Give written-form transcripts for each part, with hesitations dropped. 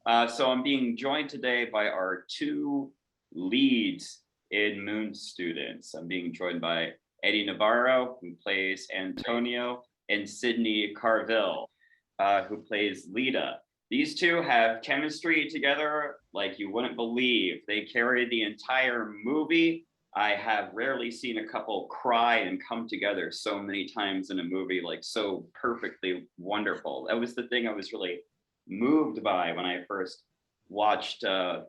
So I'm being joined today by our two leads in Moon Students. I'm being joined by Eddie Navarro, who plays Antonio, and Sydney Carville, who plays Lita. These two have chemistry together like you wouldn't believe. They carry the entire movie. I have rarely seen a couple cry and come together so many times in a movie, like so perfectly wonderful. That was the thing I was really moved by when I first watched the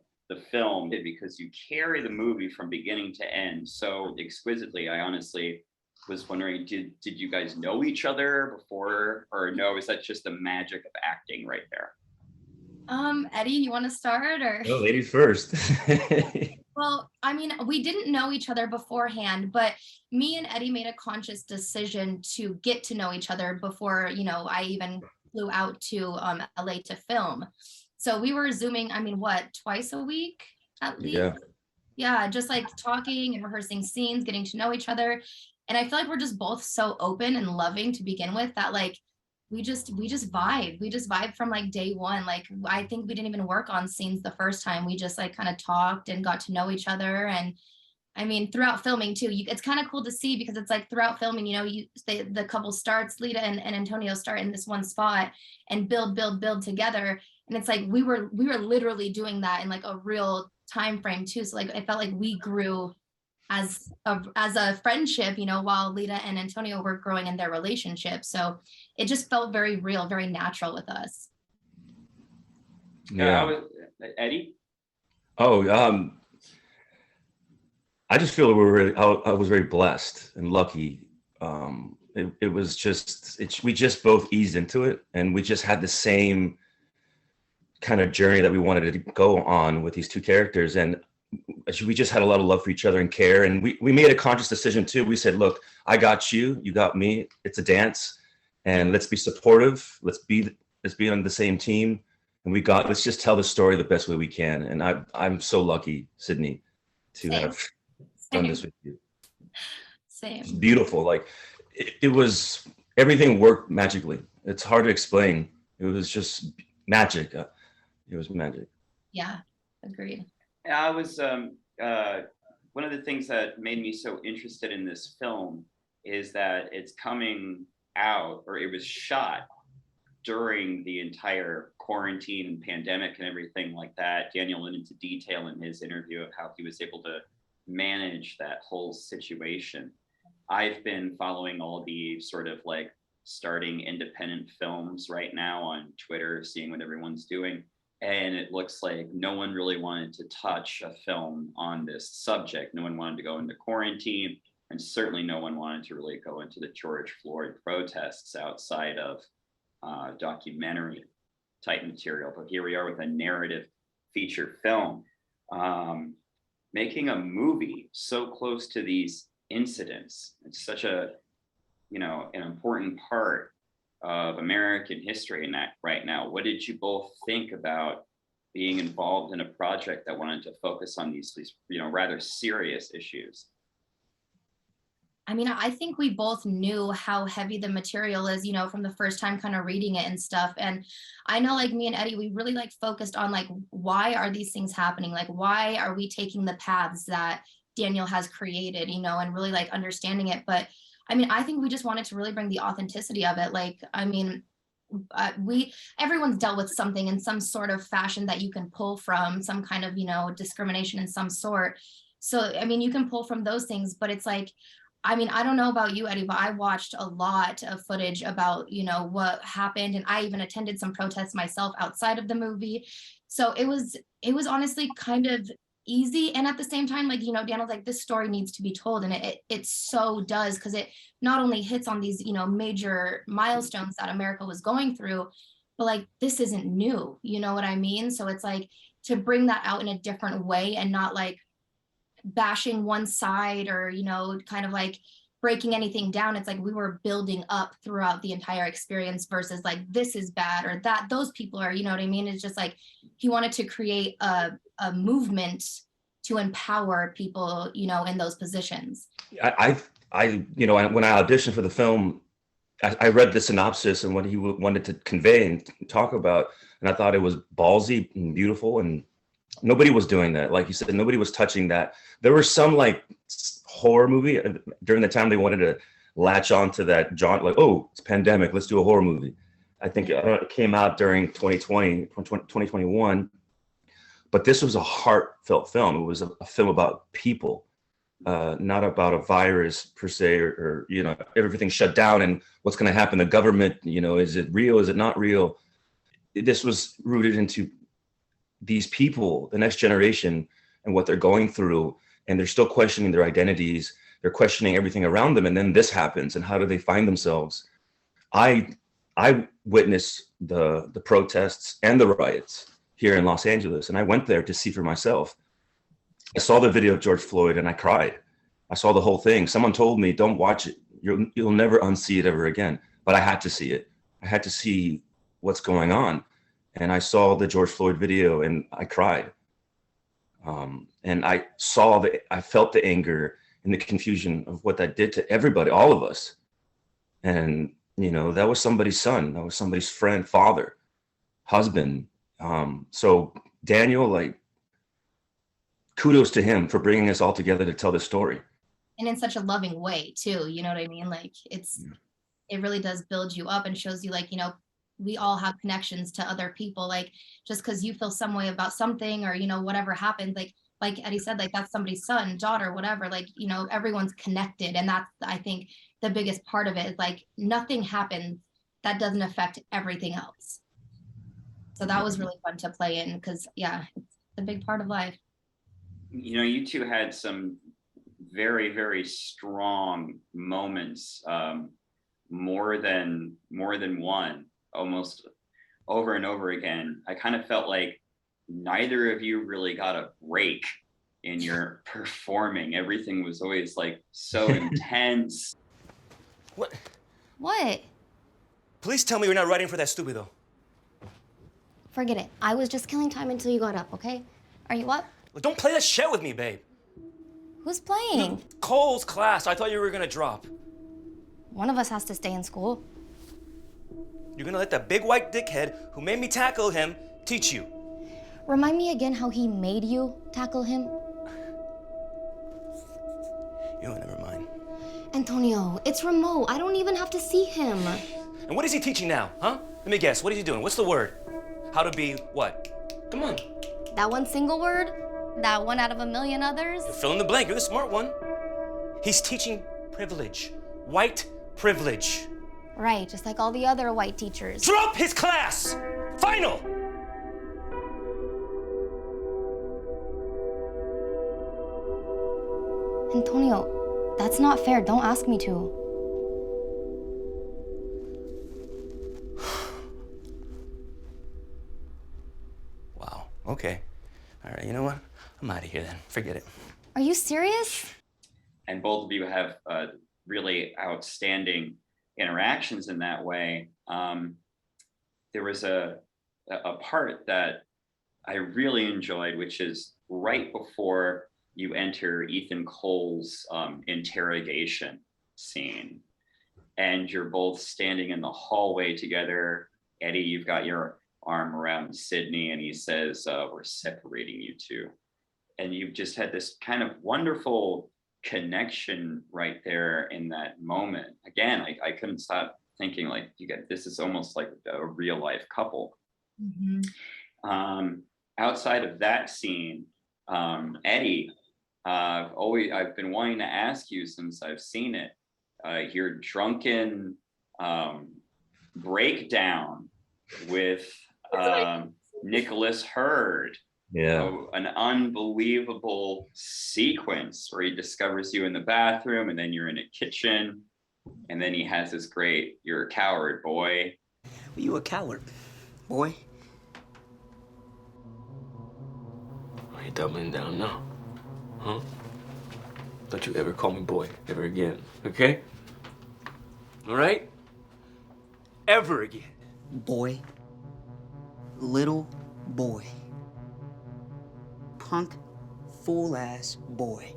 film, because you carry the movie from beginning to end so exquisitely. I honestly was wondering, did you guys know each other before, or no, is that just the magic of acting right there? Eddie, you want to start or? No, ladies first. Well, I mean, we didn't know each other beforehand, but me and Eddie made a conscious decision to get to know each other before, I even flew out to LA to film. So we were Zooming, I mean, what, twice a week at least? Yeah. Yeah, just like talking and rehearsing scenes, getting to know each other. And I feel like we're just both so open and loving to begin with that like we just vibe. We just vibe from like day one. Like I think we didn't even work on scenes the first time. We just like kind of talked and got to know each other. And I mean, throughout filming too, it's kind of cool to see because it's like throughout filming, the couple starts, Lita and Antonio start in this one spot and build together. And it's like we were literally doing that in like a real time frame too. So like I felt like we grew as a friendship, while Lita and Antonio were growing in their relationship. So it just felt very real, very natural with us. Yeah. Eddie? Oh, I just feel I was very blessed and lucky. It was just, we just both eased into it, and we just had the same kind of journey that we wanted to go on with these two characters. And we just had a lot of love for each other and care. And we made a conscious decision too. We said, look, I got you, you got me. It's a dance, and let's be supportive. Let's be on the same team. And let's just tell the story the best way we can. And I'm so lucky, Sydney, to have done this with you. Same. It's beautiful. Like it was, everything worked magically. It's hard to explain. It was just magic. It was magic. Yeah, agreed. I was one of the things that made me so interested in this film is that it's coming out, or it was shot during the entire quarantine and pandemic and everything like that. Daniel went into detail in his interview of how he was able to manage that whole situation. I've been following all the sort of like starting independent films right now on Twitter, seeing what everyone's doing. And it looks like no one really wanted to touch a film on this subject. No one wanted to go into quarantine, and certainly no one wanted to really go into the George Floyd protests outside of documentary type material. But here we are with a narrative feature film, making a movie so close to these incidents. It's such an important part of American history in that right now. What did you both think about being involved in a project that wanted to focus on these rather serious issues? I mean, I think we both knew how heavy the material is, from the first time kind of reading it and stuff. And I know like me and Eddie, we really like focused on like, why are these things happening? Like, why are we taking the paths that Daniel has created, and really like understanding it. But I mean, I think we just wanted to really bring the authenticity of it. Like, I mean, everyone's dealt with something in some sort of fashion that you can pull from, some kind of, discrimination in some sort. So, I mean, you can pull from those things, but it's like, I mean, I don't know about you, Eddie, but I watched a lot of footage about, what happened. And I even attended some protests myself outside of the movie. So it was honestly kind of easy, and at the same time, like, Daniel's like, this story needs to be told, and it so does, because it not only hits on these major milestones that America was going through, but like this isn't new, you know what I mean? So it's like to bring that out in a different way and not like bashing one side or kind of like breaking anything down. It's like we were building up throughout the entire experience versus like this is bad or that those people are, you know what I mean? It's just like he wanted to create a movement to empower people, in those positions. I when I auditioned for the film, I read the synopsis and what he wanted to convey and talk about, and I thought it was ballsy and beautiful, and nobody was doing that. Like you said, nobody was touching that. There were some like horror movie during the time they wanted to latch on to that genre, like, oh, it's pandemic, let's do a horror movie. I think it came out during 2020, 2021, but this was a heartfelt film. It was a film about people, not about a virus per se, or you know, everything shut down and what's going to happen. The government, you know, is it real? Is it not real? This was rooted into these people, the next generation, and what they're going through, and they're still questioning their identities. They're questioning everything around them, and then this happens, and how do they find themselves? I witnessed the protests and the riots here in Los Angeles, and I went there to see for myself. I saw the video of George Floyd and I cried. I saw the whole thing. Someone told me, don't watch it. You'll never unsee it ever again. But I had to see it. I had to see what's going on. And I saw the George Floyd video and I cried. And I felt the anger and the confusion of what that did to everybody, all of us. And, you know, that was somebody's son. That was somebody's friend, father, husband. So Daniel, like, kudos to him for bringing us all together to tell this story. And in such a loving way too, you know what I mean? Like it really does build you up and shows you, like, you know, we all have connections to other people. Like just because you feel some way about something, or, you know, whatever happened, like Eddie said, like that's somebody's son, daughter, whatever, like, you know, everyone's connected. And that's, I think, the biggest part of it is like nothing happens that doesn't affect everything else. So that was really fun to play in, because yeah, it's a big part of life. You know, you two had some very, very strong moments, more than one, almost over and over again. I kind of felt like neither of you really got a break in your performing. Everything was always like so intense. What? What? Please tell me you're not writing for that stupido. Forget it. I was just killing time until you got up, okay? Are you up? Look, don't play that shit with me, babe. Who's playing? Cole's class. I thought you were gonna drop. One of us has to stay in school. You're gonna let that big white dickhead who made me tackle him teach you. Remind me again how he made you tackle him. You know, never mind. Antonio, it's remote. I don't even have to see him. And what is he teaching now, huh? Let me guess. What is he doing? What's the word? How to be what? Come on. That one single word? That one out of a million others? You fill in the blank. You're the smart one. He's teaching privilege. White privilege. Right, just like all the other white teachers. Drop his class! Final! Antonio, that's not fair. Don't ask me to. Wow, okay. All right, you know what? I'm out of here then. Forget it. Are you serious? And both of you have really outstanding interactions in that way. There was a part that I really enjoyed, which is right before you enter Ethan Cole's interrogation scene, and you're both standing in the hallway together. Eddie, you've got your arm around Sydney, and he says, we're separating you two. And you've just had this kind of wonderful connection right there in that moment. Again, I couldn't stop thinking, like, this is almost like a real life couple. Mm-hmm. Outside of that scene, Eddie, I've been wanting to ask you since I've seen it, your drunken breakdown with Nicholas Hurd. Yeah. An unbelievable sequence where he discovers you in the bathroom, and then you're in a kitchen, and then he has this great, you're a coward, boy. Well, you a coward, boy. Are you doubling down now? Huh? Don't you ever call me boy ever again, okay? All right? Ever again. Boy. Little boy. Punk, fool-ass boy.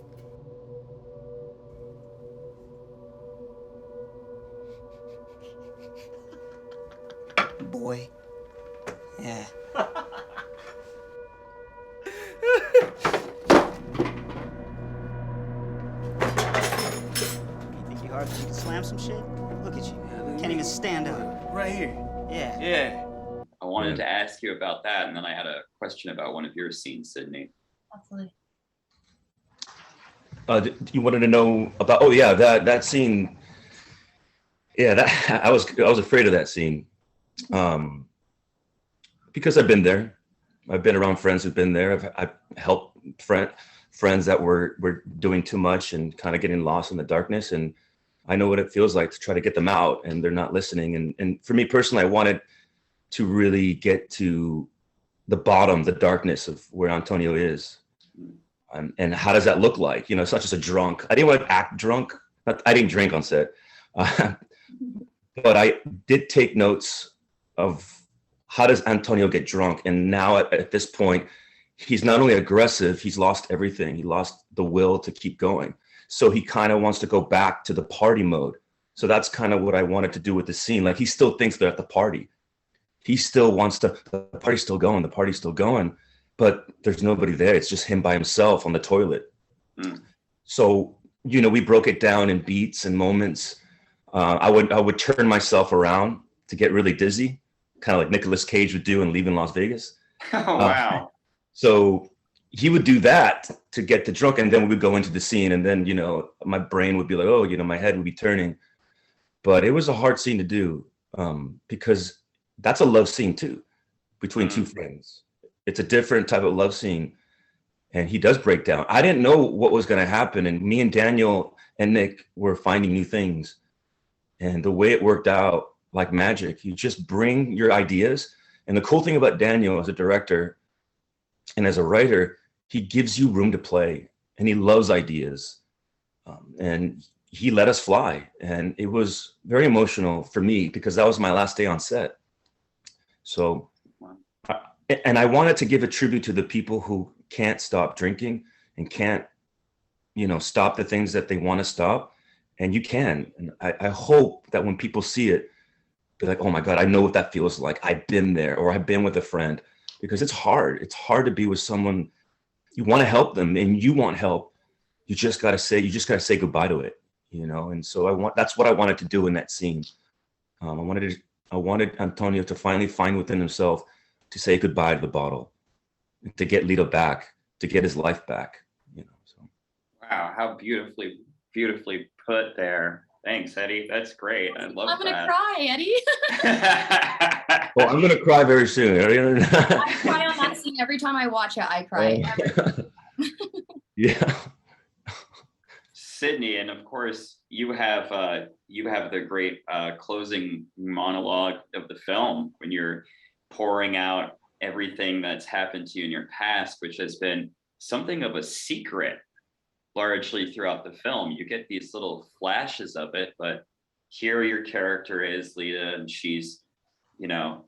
boy. Yeah. You think you're hard because you can slam some shit? Look at you. Can't even stand up. Right here. Yeah. Yeah. I wanted to ask you about that, and then I had a question about one of your scenes, Sydney. Absolutely. You wanted to know about? Oh yeah, that scene. Yeah, that I was afraid of that scene, because I've been there. I've been around friends who've been there. I've helped friends that were doing too much and kind of getting lost in the darkness, and I know what it feels like to try to get them out, and they're not listening. And for me personally, I wanted to really get to the bottom, the darkness of where Antonio is. And how does that look like? You know, it's not just a drunk. I didn't want to act drunk. I didn't drink on set. But I did take notes of how does Antonio get drunk? And now at this point, he's not only aggressive, he's lost everything. He lost the will to keep going. So he kind of wants to go back to the party mode. So that's kind of what I wanted to do with the scene. Like, he still thinks they're at the party. He still wants to, the party's still going, but there's nobody there. It's just him by himself on the toilet. So, you know, we broke it down in beats and moments. I would turn myself around to get really dizzy, kind of like Nicolas Cage would do in Leaving Las Vegas. Oh, wow. So he would do that to get the drunk, and then we would go into the scene, and then, you know, my brain would be like, oh, you know, my head would be turning. But it was a hard scene to do, because that's a love scene too, between two friends. It's a different type of love scene, and he does break down. I didn't know what was going to happen, and me and Daniel and Nick were finding new things. And the way it worked out, like magic, you just bring your ideas. And the cool thing about Daniel as a director and as a writer, he gives you room to play, and he loves ideas. And he let us fly. And it was very emotional for me because that was my last day on set. So, and I wanted to give a tribute to the people who can't stop drinking and can't, you know, stop the things that they want to stop. And you can. And I hope that when people see it, be like, oh my God, I know what that feels like. I've been there, or I've been with a friend, because it's hard. It's hard to be with someone. You want to help them and you want help. You just got to say goodbye to it, you know? And so that's what I wanted to do in that scene. I wanted Antonio to finally find within himself to say goodbye to the bottle, to get Lito back, to get his life back, you know. So. Wow, how beautifully put there. Thanks, Eddie. That's great. I love that. I'm gonna cry, Eddie. Well, I'm gonna cry very soon. I cry on that scene every time I watch it. I cry. Yeah. Sydney, and of course you have the great closing monologue of the film when you're pouring out everything that's happened to you in your past, which has been something of a secret largely throughout the film. You get these little flashes of it, but here your character is Lita, and she's, you know,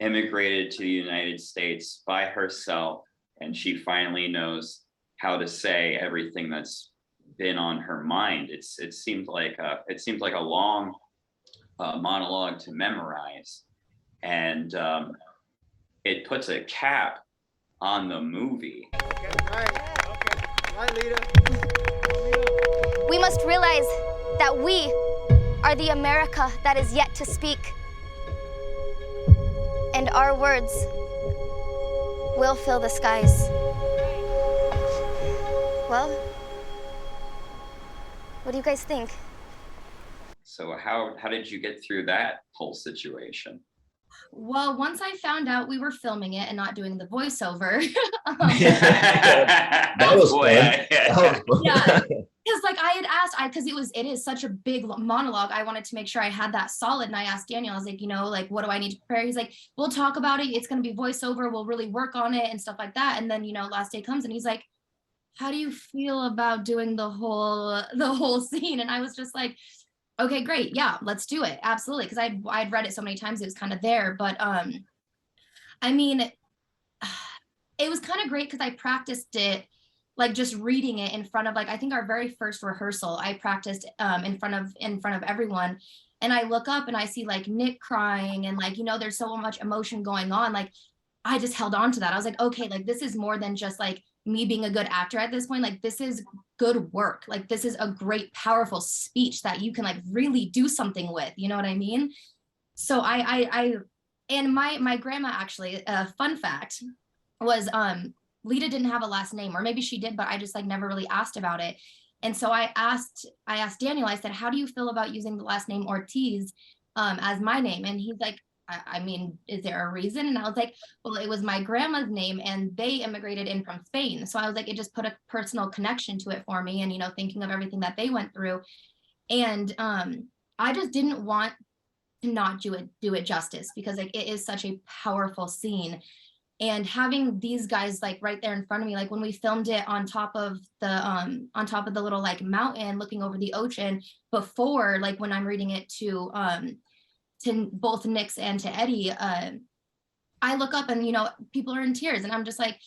immigrated to the United States by herself, and she finally knows how to say everything that's been on her mind. It seems like a long monologue to memorize, and it puts a cap on the movie. We must realize that we are the America that is yet to speak. And our words will fill the skies. Well, what do you guys think? So how did you get through that whole situation? Well, once I found out we were filming it and not doing the voiceover, That was fun. yeah, because like I had asked, because it is such a big monologue. I wanted to make sure I had that solid, and I asked Daniel, I was like, you know, like, what do I need to prepare? He's like, we'll talk about it. It's going to be voiceover. We'll really work on it and stuff like that. And then, you know, last day comes and he's like, how do you feel about doing the whole scene? And I was just like, okay, great. Yeah, let's do it. Absolutely. Because I'd read it so many times, it was kind of there. But I mean, it was kind of great because I practiced it, like just reading it in front of, like, I think our very first rehearsal, I practiced in front of everyone. and I look up and I see like Nick crying and like, you know, there's so much emotion going on. Like I just held on to that. I was like, okay, like this is more than just like me being a good actor at this point. Like this is good work. Like this is a great, powerful speech that you can like really do something with, you know what I mean? So and my grandma actually, fun fact was, Lita didn't have a last name, or maybe she did, but I just like never really asked about it. And so I asked Daniel, I said, how do you feel about using the last name Ortiz as my name? And he's like, I mean, is there a reason? And I was like, well, it was my grandma's name and they immigrated in from Spain. So I was like, it just put a personal connection to it for me. And, you know, thinking of everything that they went through. And I just didn't want to not do it justice, because like it is such a powerful scene. And having these guys like right there in front of me, like when we filmed it on top of the little like mountain looking over the ocean, before, like when I'm reading it to both Nick's and to Eddie, I look up and, you know, people are in tears and I'm just like,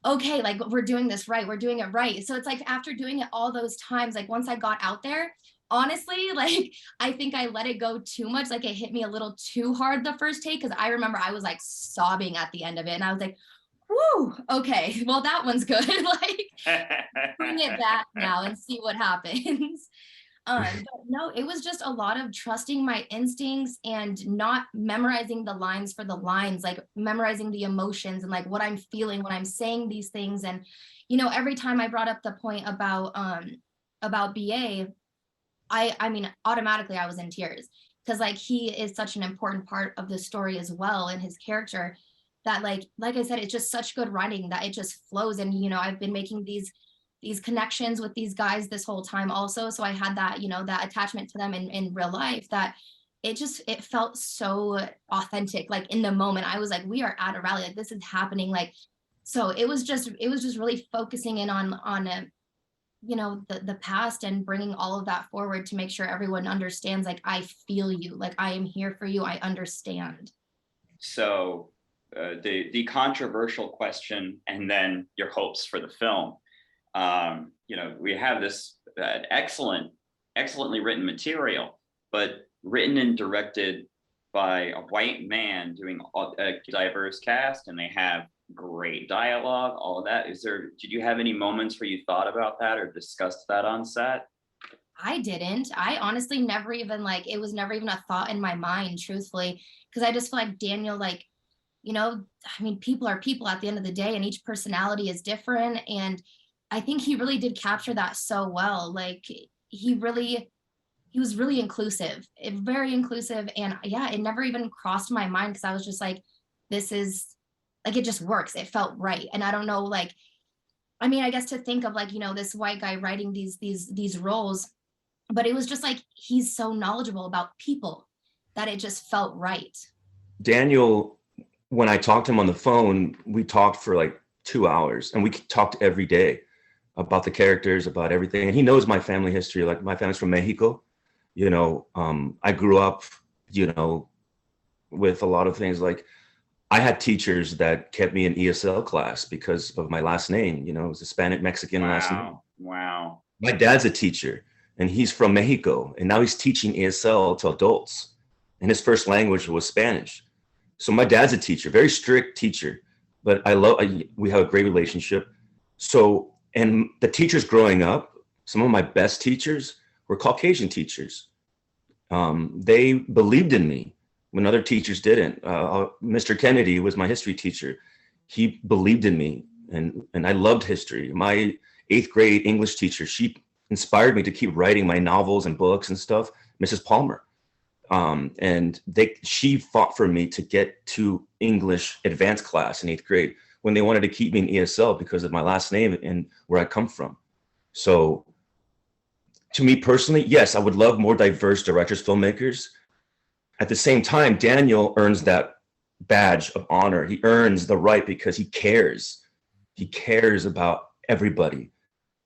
okay, like we're doing this right. We're doing it right. So it's like after doing it all those times, like once I got out there, honestly, like I think I let it go too much. Like it hit me a little too hard the first take, because I remember I was like sobbing at the end of it and I was like, whoo, okay, well that one's good. Like bring it back now and see what happens. But no, it was just a lot of trusting my instincts and not memorizing the lines for the lines, like memorizing the emotions and like what I'm feeling when I'm saying these things. And, you know, every time I brought up the point about BA, I mean, automatically I was in tears, because like he is such an important part of the story as well, and his character, that like I said, it's just such good writing that it just flows. And, you know, I've been making these connections with these guys this whole time also. So I had that, you know, that attachment to them in real life, that it felt so authentic. Like in the moment I was like, we are at a rally, like this is happening. Like, so it was just really focusing in on you know, the past and bringing all of that forward to make sure everyone understands, like, I feel you, like I am here for you, I understand. So the controversial question, and then your hopes for the film. You know, we have this excellently written material, but written and directed by a white man doing a diverse cast, and they have great dialogue, all of that. Did you have any moments where you thought about that or discussed that on set? I didn't. I honestly never even like, it was never even a thought in my mind, truthfully, because I just feel like Daniel, like, you know, I mean, people are people at the end of the day, and each personality is different. And I think he really did capture that so well. Like he was really inclusive, very inclusive. And yeah, it never even crossed my mind, because I was just like, this is like, it just works. It felt right. And I don't know, like, I mean, I guess to think of like, you know, this white guy writing these roles, but it was just like, he's so knowledgeable about people that it just felt right. Daniel, when I talked to him on the phone, we talked for like 2 hours, and we talked every day about the characters, about everything. And he knows my family history. Like my family's from Mexico. You know, I grew up, you know, with a lot of things. Like I had teachers that kept me in ESL class because of my last name. You know, it was Hispanic Mexican last name. Wow. My dad's a teacher, and he's from Mexico, and now he's teaching ESL to adults, and his first language was Spanish. So my dad's a teacher, very strict teacher, but we have a great relationship. So, and the teachers growing up, some of my best teachers were Caucasian teachers. They believed in me when other teachers didn't. Mr. Kennedy was my history teacher. He believed in me, and I loved history. My 8th grade English teacher, she inspired me to keep writing my novels and books and stuff, Mrs. Palmer. And she fought for me to get to English advanced class in 8th grade when they wanted to keep me in ESL because of my last name and where I come from. So to me personally, yes, I would love more diverse directors, filmmakers. At the same time, Daniel earns that badge of honor. He earns the right because he cares. He cares about everybody.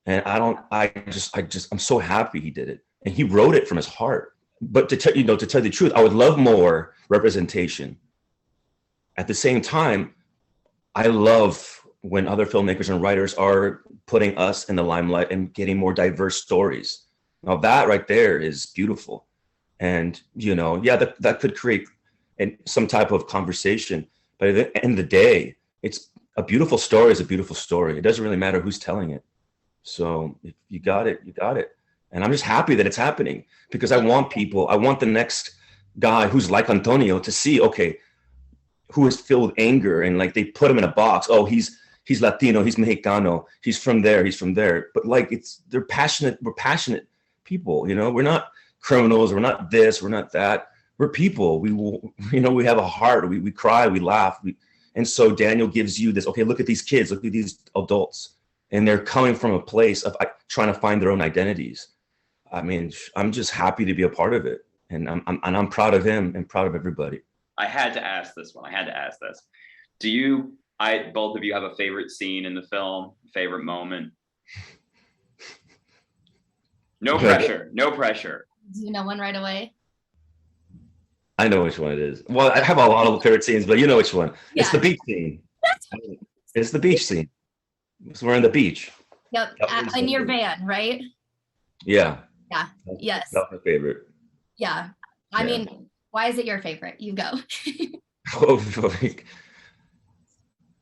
And I'm so happy he did it. And he wrote it from his heart. But to tell you the truth, I would love more representation. At the same time, I love when other filmmakers and writers are putting us in the limelight and getting more diverse stories. Now that right there is beautiful. And, yeah, that could create some type of conversation. But at the end of the day, it's a beautiful story is a beautiful story. It doesn't really matter who's telling it. So if you got it, you got it. And I'm just happy that it's happening, because I want the next guy who's like Antonio to see, okay, who is filled with anger, and like they put him in a box. Oh, he's Latino, he's Mexicano, he's from there. But like, we're passionate people, we're not criminals, we're not this, we're not that. We're people. We have a heart. We cry, we laugh. And so Daniel gives you this, okay, look at these kids, look at these adults, and they're coming from a place of trying to find their own identities. I mean, I'm just happy to be a part of it. And I'm proud of him and proud of everybody. I had to ask this one. I had to ask this. Both of you have a favorite scene in the film, favorite moment? No pressure, no pressure. Do you know one right away? I know which one it is. Well, I have a lot of favorite scenes, but you know which one. Yeah. It's the beach scene. It's the beach scene. So we're on the beach. Yep, in your van, right? Yeah. Yeah, yes. That's my favorite. Yeah. I mean, why is it your favorite? You go.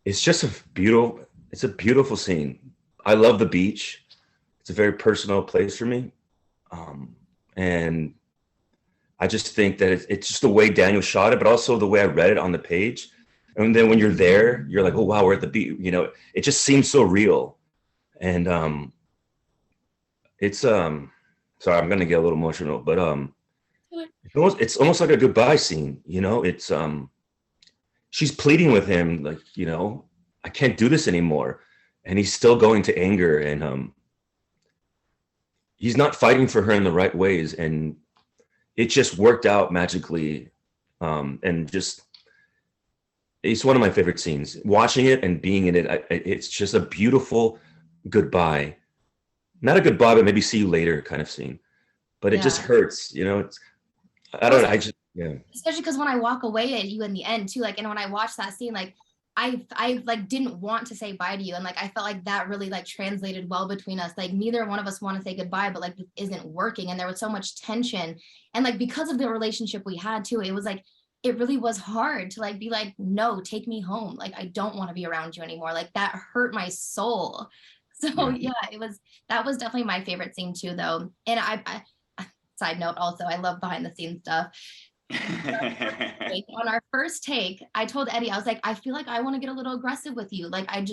It's just a beautiful scene. I love the beach. It's a very personal place for me. And I just think that it's just the way Daniel shot it, but also the way I read it on the page. And then when you're there, you're like, oh, wow, we're at the beach. It just seems so real. And it's, sorry, I'm going to get a little emotional, but it's almost like a goodbye scene. It's, she's pleading with him, like, I can't do this anymore. And he's still going to anger, and he's not fighting for her in the right ways. And it just worked out magically. And just, it's one of my favorite scenes. Watching it and being in it, it's just a beautiful goodbye. Not a goodbye, but maybe see you later kind of scene. But it just hurts, it's, I don't know, yeah. Especially because when I walk away at you in the end too, like, and when I watch that scene, like, I like didn't want to say bye to you, and like I felt like that really like translated well between us. Like neither one of us want to say goodbye, but like this isn't working, and there was so much tension, and like because of the relationship we had too, it was like it really was hard to like be like, no, take me home, like I don't want to be around you anymore. Like that hurt my soul. So yeah, that was definitely my favorite scene too, though. And I side note also, I love behind the scenes stuff. On our first take, I told Eddie, I was like, I feel like I want to get a little aggressive with you. Like, I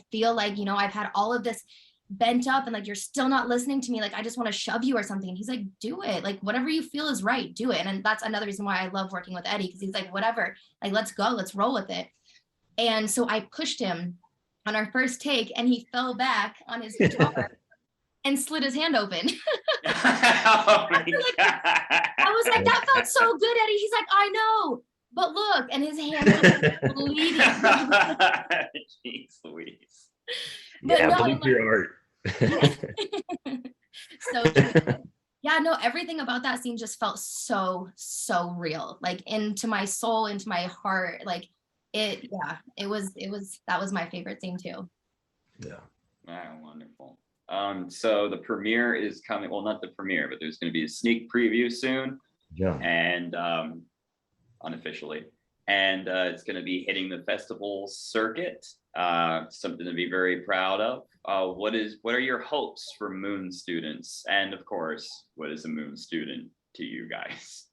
feel like, I've had all of this bent up and like, you're still not listening to me. Like, I just want to shove you or something. And he's like, do it. Like, whatever you feel is right, do it. And that's another reason why I love working with Eddie. Cause he's like, whatever, like, let's go, let's roll with it. And so I pushed him on our first take and he fell back on his guitar and slid his hand open. Oh my God. I was like, that felt so good, Eddie. He's like, I know, but look, and his hand was bleeding. Jeez Louise. Yeah, believe your art. So true. Yeah, no, everything about that scene just felt so real, like into my soul, into my heart. Like that was my favorite scene too. Yeah. Wow, wonderful. So the premiere is coming, well, not the premiere, but there's going to be a sneak preview soon. Yeah. And unofficially. And it's going to be hitting the festival circuit. Something to be very proud of. What are your hopes for Moon students? And of course, what is a Moon student to you guys?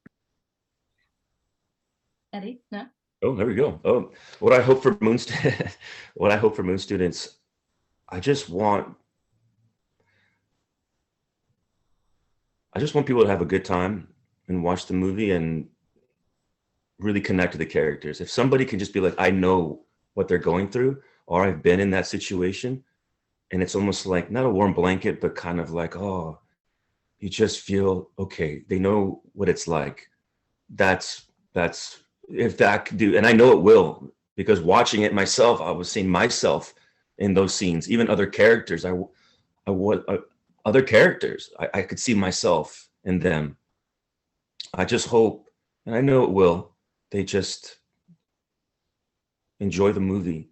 Eddie, no? Oh, there we go. Oh, what I hope for Moon students, I just want people to have a good time and watch the movie and really connect to the characters. If somebody can just be like, I know what they're going through, or I've been in that situation, and it's almost like not a warm blanket, but kind of like, oh, you just feel okay. They know what it's like. That's if that could do, and I know it will, because watching it myself, I was seeing myself in those scenes, even other characters. Other characters, I could see myself in them. I just hope, and I know it will, they just enjoy the movie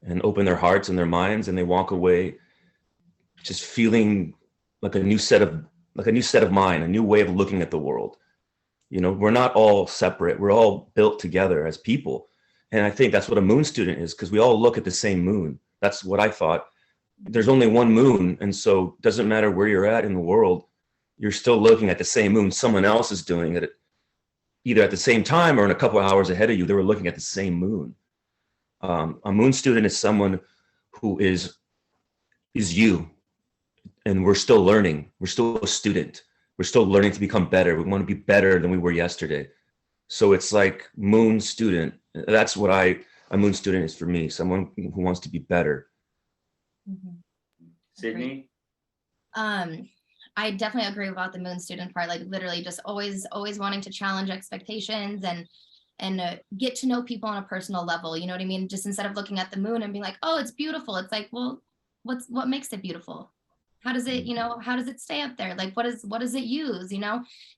and open their hearts and their minds, and they walk away just feeling like a new set of mind, a new way of looking at the world. You know, we're not all separate. We're all built together as people. And I think that's what a moon student is, because we all look at the same moon. That's what I thought. There's only one moon. And so it doesn't matter where you're at in the world, you're still looking at the same moon. Someone else is doing it either at the same time or in a couple of hours ahead of you. They were looking at the same moon. A moon student is someone who is you. And we're still learning. We're still a student. We're still learning to become better. We want to be better than we were yesterday. So it's like moon student. That's what a moon student is for me. Someone who wants to be better. Sydney? I definitely agree about the moon student part. Like literally just always wanting to challenge expectations and get to know people on a personal level. You know what I mean? Just instead of looking at the moon and being like, oh, it's beautiful. It's like, well, what makes it beautiful? How does it, how does it stay up there? Like, what does it use?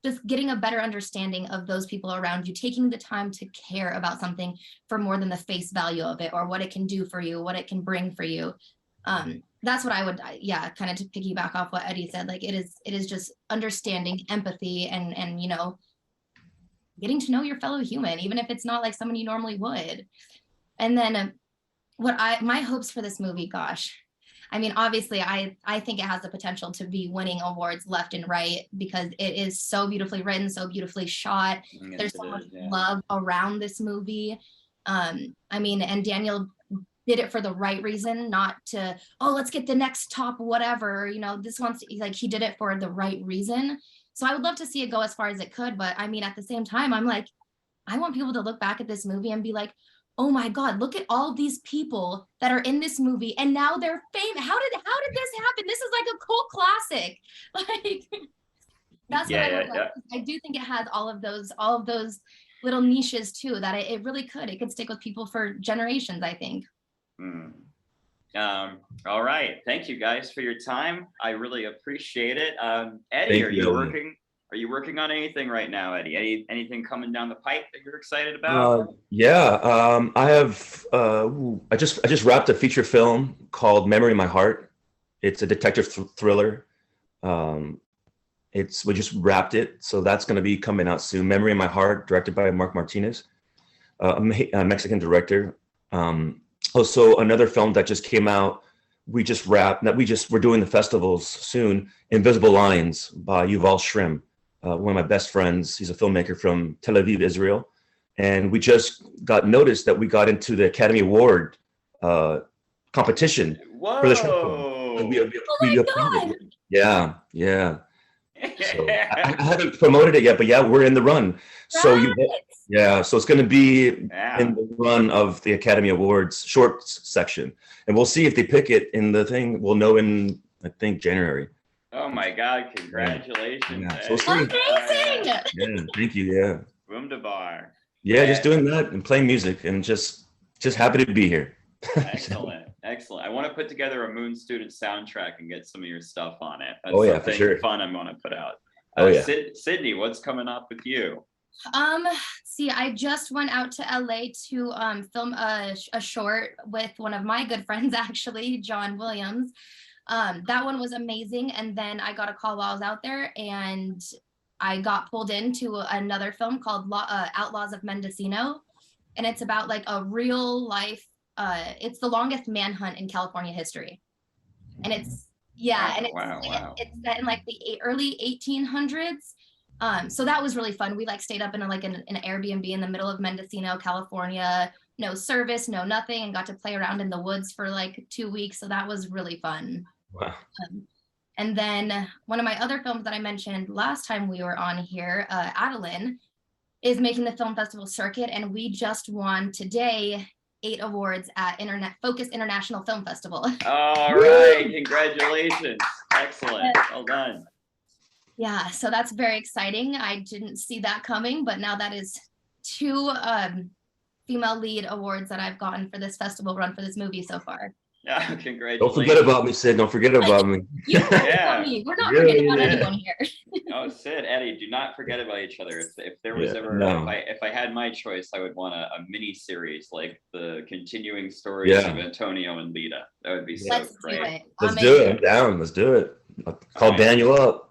Just getting a better understanding of those people around you, taking the time to care about something for more than the face value of it or what it can do for you, what it can bring for you. That's what I would, kind of to piggyback off what Eddie said. Like it is just understanding, empathy, and getting to know your fellow human, even if it's not like someone you normally would. And then my hopes for this movie, gosh. I mean, obviously, I think it has the potential to be winning awards left and right because it is so beautifully written, so beautifully shot. Yes, There's so much love around this movie. I mean, and Daniel did it for the right reason, not to, let's get the next top whatever. This one's like he did it for the right reason. So I would love to see it go as far as it could. But I mean, at the same time, I'm like, I want people to look back at this movie and be like, oh my God, look at all these people that are in this movie and now they're famous. How did this happen? This is like a cult classic. Like that's what I would like. I do think it has all of those little niches too, that it really could. It could stick with people for generations, I think. All right. Thank you guys for your time. I really appreciate it. Eddie, are you working on anything right now, Eddie? Anything coming down the pipe that you're excited about? I have. I just wrapped a feature film called Memory in My Heart. It's a detective thriller. We just wrapped it, so that's going to be coming out soon. Memory in My Heart, directed by Mark Martinez, a Mexican director. Also, another film that just came out. We just wrapped. We're doing the festivals soon. Invisible Lines by Yuval Shrim. One of my best friends. He's a filmmaker from Tel Aviv, Israel. And we just got noticed that we got into the Academy Award competition for the short film. We applied. Yeah. So I haven't promoted it yet, but we're in the run. So so it's going to be in the run of the Academy Awards shorts section. And we'll see if they pick it in the thing. We'll know in, I think, January. Oh my God! Congratulations! So amazing! Thank you. Yeah. Wunderbar. Yeah, just doing that and playing music and just happy to be here. Excellent. I want to put together a Moon Student soundtrack and get some of your stuff on it. That's for sure. Fun I'm going to put out. Sydney, what's coming up with you? See, I just went out to LA to film a short with one of my good friends, actually, John Williams. That one was amazing. And then I got a call while I was out there and I got pulled into another film called Outlaws of Mendocino. And it's about like a real life, it's the longest manhunt in California history. And it's, it's set in like the early 1800s. So that was really fun. We like stayed up in an Airbnb in the middle of Mendocino, California, no service, no nothing, and got to play around in the woods for like 2 weeks. So that was really fun. Wow. And then one of my other films that I mentioned last time we were on here, Adeline, is making the film festival circuit. And we just won today 8 awards at Focus International Film Festival. All right. Congratulations. Excellent. Well done. Yeah, so that's very exciting. I didn't see that coming, but now that is 2 female lead awards that I've gotten for this festival run for this movie so far. Yeah, congratulations. Don't forget about me, Sid. Don't forget about me. You forget about me. We're not forgetting about anyone here. Oh, Sid, Eddie, do not forget about each other. If there was ever, if I had my choice, I would want a mini series like the continuing stories of Antonio and Lita. That would be so great. Let's do it. I'm down. Let's do it. I'll call Daniel up.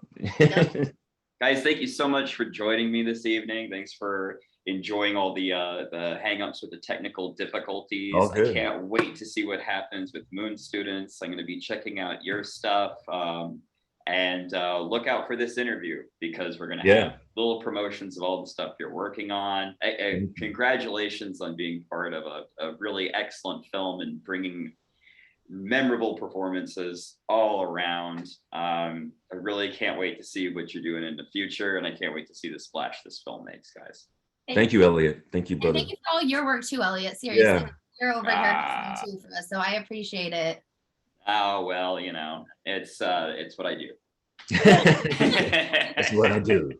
Guys, thank you so much for joining me this evening. Thanks for enjoying all the hang-ups with the technical difficulties. All I good. can't wait to see what happens with Moon Students. I'm going to be checking out your stuff. And look out for this interview because we're going to have little promotions of all the stuff you're working on. Congratulations on being part of a really excellent film and bringing memorable performances all around. I really can't wait to see what you're doing in the future, and I can't wait to see the splash this film makes, guys. Thank you, Elliot. Thank you, And brother. thank you for all your work too, Elliot. Seriously, Yeah. you're over here hustling too for us, so I appreciate it. Oh well, you know, it's what I do. That's what I do.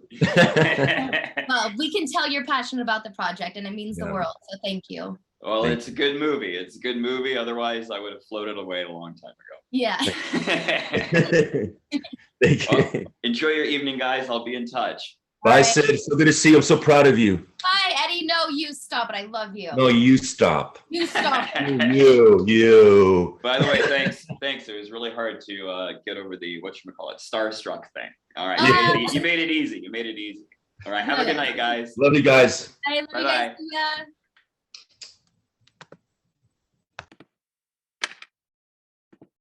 Well, we can tell you're passionate about the project, and it means the world. So thank you. Well, Thank it's a good movie. It's a good movie. Otherwise, I would have floated away a long time ago. Yeah. Thank you. Well, enjoy your evening, guys. I'll be in touch. Bye, Sid. So good to see you. I'm so proud of you. Bye, Eddie. No, you stop it. I love you. No, you stop. You stop. You. By the way, thanks. It was really hard to get over the whatchamacallit starstruck thing. All right, you made it easy. You made it easy. All right, have a good night, guys. Love you guys. I love you Bye-bye. guys. See ya.